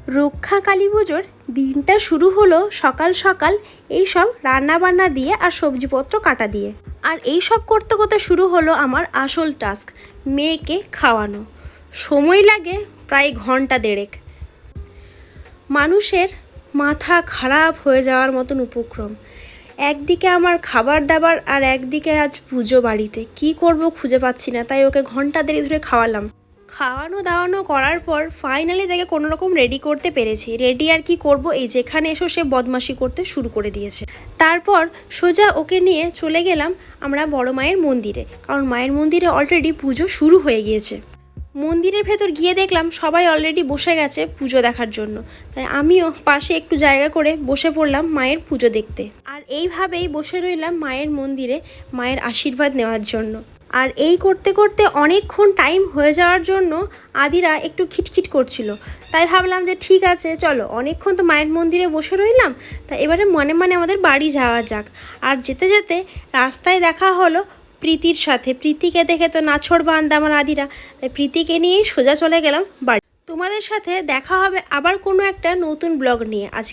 রক্ষা কালী পুজোর দিনটা শুরু হলো সকাল সকাল এইসব রান্নাবান্না দিয়ে আর সবজিপত্র কাটা দিয়ে। আর এই সব করতে করতে শুরু হলো আমার আসল টাস্ক, মেয়েকে খাওয়ানো। সময় লাগে প্রায় ঘন্টা দেড়েক। মানুষের মাথা খারাপ হয়ে যাওয়ার মতন উপক্রম। একদিকে আমার খাবার দাবার আর একদিকে আজ পুজো বাড়িতে। কি করব খুঁজে পাচ্ছি না, তাই ওকে ঘন্টা দেরি ধরে খাওয়ালাম। খাওয়ানো দাওয়ানো করার পর ফাইনালি তাকে কোনো রকম রেডি করতে পেরেছি। রেডি আর কি করব, এই যেখানে এসো সে বদমাশি করতে শুরু করে দিয়েছে। তারপর সোজা ওকে নিয়ে চলে গেলাম আমরা বড় মায়ের মন্দিরে, কারণ মায়ের মন্দিরে অলরেডি পুজো শুরু হয়ে গিয়েছে। মন্দিরের ভেতর গিয়ে দেখলাম সবাই অলরেডি বসে গেছে পুজো দেখার জন্য, তাই আমিও পাশে একটু জায়গা করে বসে পড়লাম মায়ের পুজো দেখতে। আর এইভাবেই বসে রইলাম মায়ের মন্দিরে মায়ের আশীর্বাদ নেওয়ার জন্য। আর এই করতে করতে অনেকক্ষণ টাইম হয়ে যাওয়ার জন্য আদিরা একটু খিটখিট করছিল, তাই ভাবলাম যে ঠিক আছে চলো, অনেকক্ষণ তো মায়ের মন্দিরে বসে রইলাম, তা এবারে মনে মনে আমাদের বাড়ি যাওয়া যাক। আর যেতে যেতে রাস্তায় দেখা হলো প্রীতির সাথে। প্রীতিকে দেখে তো নাছোড়বান্দা আমার আদিরা, তাই প্রীতিকে নিয়েই সোজা চলে গেলাম বাড়ি। তোমাদের সাথে দেখা হবে আবার কোনো একটা নতুন ব্লগ নিয়ে। আজকে